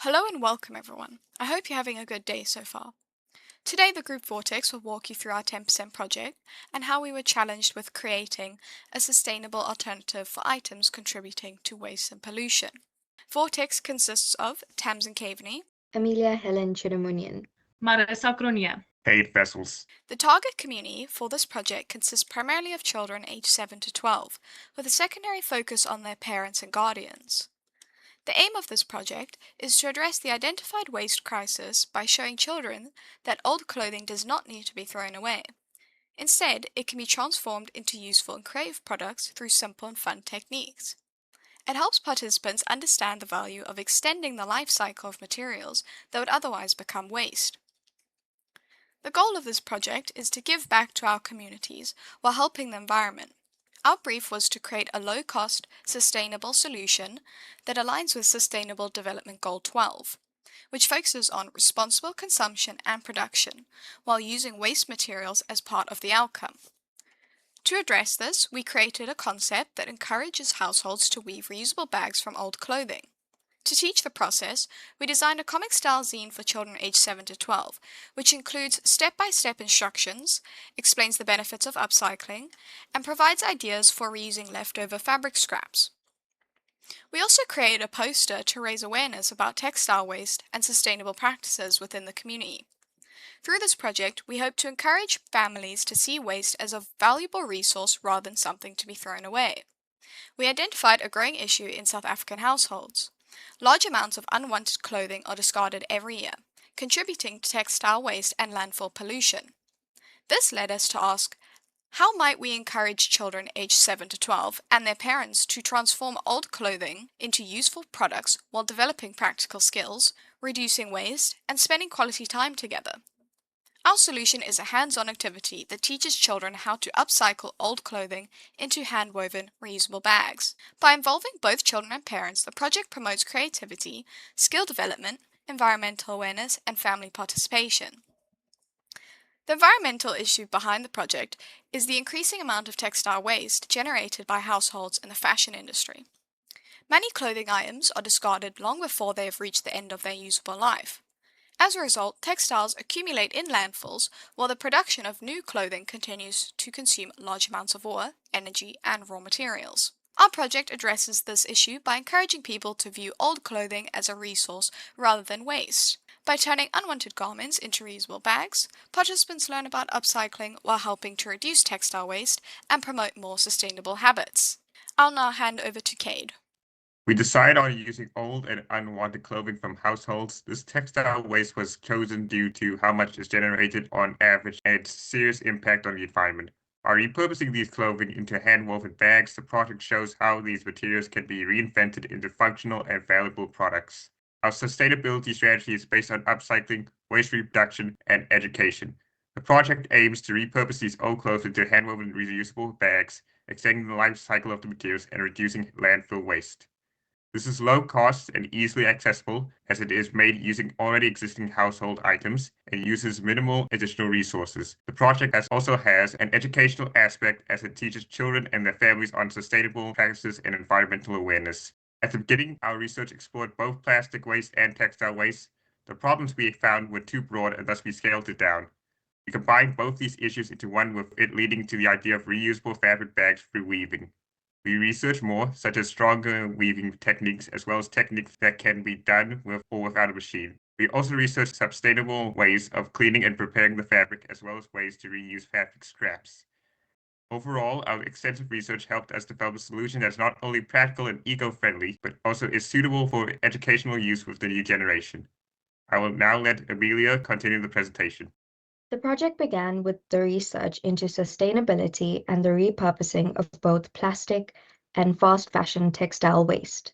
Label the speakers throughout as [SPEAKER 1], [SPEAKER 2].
[SPEAKER 1] Hello and welcome everyone. I hope you're having a good day so far. Today the group Vortex will walk you through our 10% project and how we were challenged with creating a sustainable alternative for items contributing to waste and pollution. Vortex consists of Tamsin Caveney.
[SPEAKER 2] Amelia Helen Chidamunian.
[SPEAKER 3] Marissa Cronia.
[SPEAKER 4] Paid vessels.
[SPEAKER 1] The target community for this project consists primarily of children aged 7 to 12, with a secondary focus on their parents and guardians. The aim of this project is to address the identified waste crisis by showing children that old clothing does not need to be thrown away. Instead, it can be transformed into useful and creative products through simple and fun techniques. It helps participants understand the value of extending the life cycle of materials that would otherwise become waste. The goal of this project is to give back to our communities while helping the environment. Our brief was to create a low-cost, sustainable solution that aligns with Sustainable Development Goal 12, which focuses on responsible consumption and production, while using waste materials as part of the outcome. To address this, we created a concept that encourages households to weave reusable bags from old clothing. To teach the process, we designed a comic-style zine for children aged 7 to 12, which includes step-by-step instructions, explains the benefits of upcycling, and provides ideas for reusing leftover fabric scraps. We also created a poster to raise awareness about textile waste and sustainable practices within the community. Through this project, we hope to encourage families to see waste as a valuable resource rather than something to be thrown away. We identified a growing issue in South African households. Large amounts of unwanted clothing are discarded every year, contributing to textile waste and landfill pollution. This led us to ask, how might we encourage children aged 7 to 12 and their parents to transform old clothing into useful products while developing practical skills, reducing waste, and spending quality time together? Our solution is a hands-on activity that teaches children how to upcycle old clothing into hand-woven, reusable bags. By involving both children and parents, the project promotes creativity, skill development, environmental awareness, and family participation. The environmental issue behind the project is the increasing amount of textile waste generated by households in the fashion industry. Many clothing items are discarded long before they have reached the end of their usable life. As a result, textiles accumulate in landfills while the production of new clothing continues to consume large amounts of water, energy, and raw materials. Our project addresses this issue by encouraging people to view old clothing as a resource rather than waste. By turning unwanted garments into reusable bags, participants learn about upcycling while helping to reduce textile waste and promote more sustainable habits. I'll now hand over to Cade.
[SPEAKER 4] We decided on using old and unwanted clothing from households. This textile waste was chosen due to how much is generated on average and its serious impact on the environment. By repurposing these clothing into hand-woven bags, the project shows how these materials can be reinvented into functional and valuable products. Our sustainability strategy is based on upcycling, waste reduction, and education. The project aims to repurpose these old clothes into hand-woven reusable bags, extending the life cycle of the materials and reducing landfill waste. This is low cost and easily accessible as it is made using already existing household items and uses minimal additional resources. The project also has an educational aspect as it teaches children and their families on sustainable practices and environmental awareness. At the beginning, our research explored both plastic waste and textile waste. The problems we found were too broad and thus we scaled it down. We combined both these issues into one, with it leading to the idea of reusable fabric bags through weaving. We researched more, such as stronger weaving techniques, as well as techniques that can be done with or without a machine. We also researched sustainable ways of cleaning and preparing the fabric, as well as ways to reuse fabric scraps. Overall, our extensive research helped us develop a solution that's not only practical and eco-friendly, but also is suitable for educational use with the new generation. I will now let Amelia continue the presentation.
[SPEAKER 2] The project began with the research into sustainability and the repurposing of both plastic and fast fashion textile waste.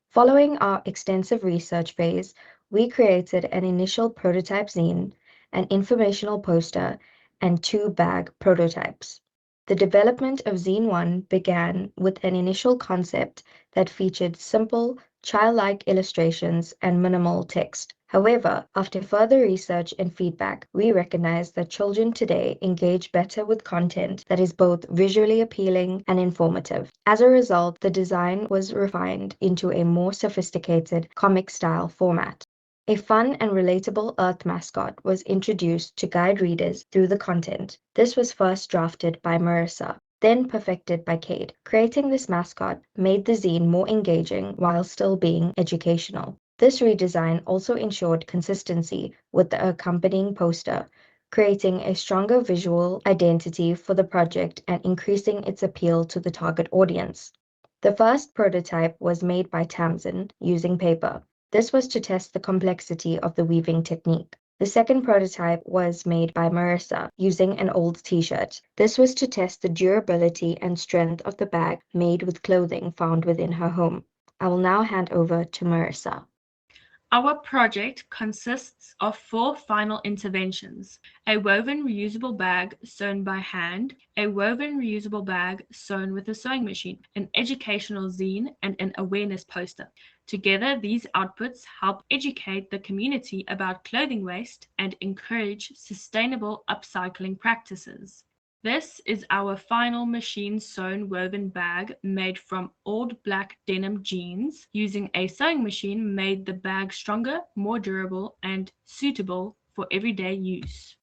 [SPEAKER 2] Following our extensive research phase, we created an initial prototype zine, an informational poster, and 2 bag prototypes. The development of Zine 1 began with an initial concept that featured simple, childlike illustrations and minimal text. However, after further research and feedback, we recognize that children today engage better with content that is both visually appealing and informative. As a result, the design was refined into a more sophisticated comic-style format. A fun and relatable Earth mascot was introduced to guide readers through the content. This was first drafted by Marissa, then perfected by Cade. Creating this mascot made the zine more engaging while still being educational. This redesign also ensured consistency with the accompanying poster, creating a stronger visual identity for the project and increasing its appeal to the target audience. The first prototype was made by Tamsin using paper. This was to test the complexity of the weaving technique. The second prototype was made by Marissa using an old t-shirt. This was to test the durability and strength of the bag made with clothing found within her home. I will now hand over to Marissa.
[SPEAKER 3] Our project consists of 4 final interventions: a woven reusable bag sewn by hand, a woven reusable bag sewn with a sewing machine, an educational zine, and an awareness poster. Together, these outputs help educate the community about clothing waste and encourage sustainable upcycling practices. This is our final machine-sewn woven bag made from old black denim jeans. Using a sewing machine made the bag stronger, more durable, and suitable for everyday use.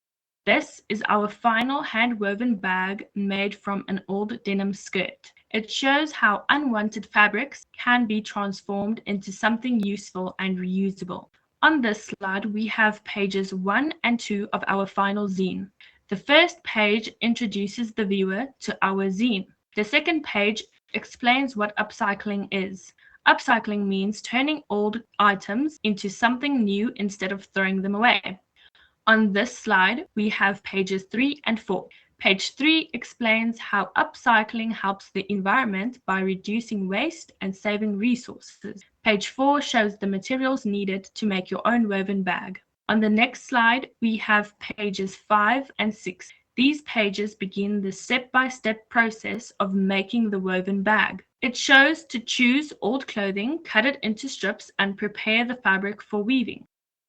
[SPEAKER 3] This is our final hand-woven bag made from an old denim skirt. It shows how unwanted fabrics can be transformed into something useful and reusable. On this slide, we have pages 1 and 2 of our final zine. The first page introduces the viewer to our zine. The second page explains what upcycling is. Upcycling means turning old items into something new instead of throwing them away. On this slide, we have pages 3 and 4. Page 3 explains how upcycling helps the environment by reducing waste and saving resources. Page 4 shows the materials needed to make your own woven bag. On the next slide, we have pages 5 and 6. These pages begin the step-by-step process of making the woven bag. It shows to choose old clothing, cut it into strips, and prepare the fabric for weaving.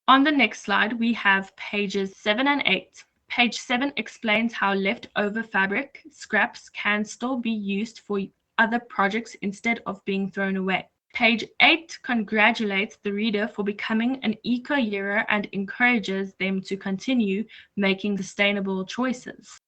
[SPEAKER 3] On the next slide, we have pages 7 and 8. Page 7 explains how leftover fabric scraps can still be used for other projects instead of being thrown away. Page 8 congratulates the reader for becoming an eco-hero and encourages them to continue making sustainable choices.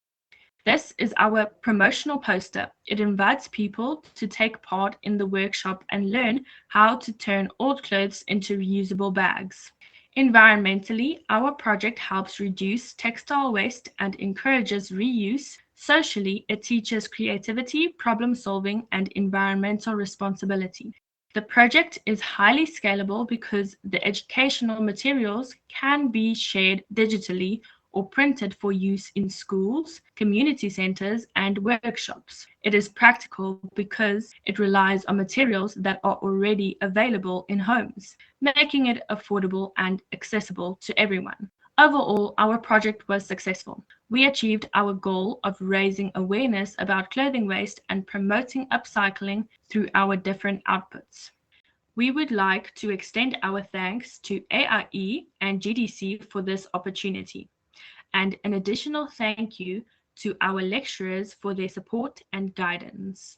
[SPEAKER 3] This is our promotional poster. It invites people to take part in the workshop and learn how to turn old clothes into reusable bags. Environmentally, our project helps reduce textile waste and encourages reuse. Socially, it teaches creativity, problem solving, and environmental responsibility. The project is highly scalable because the educational materials can be shared digitally or printed for use in schools, community centers, and workshops. It is practical because it relies on materials that are already available in homes, making it affordable and accessible to everyone. Overall, our project was successful. We achieved our goal of raising awareness about clothing waste and promoting upcycling through our different outputs. We would like to extend our thanks to AIE and GDC for this opportunity, and an additional thank you to our lecturers for their support and guidance.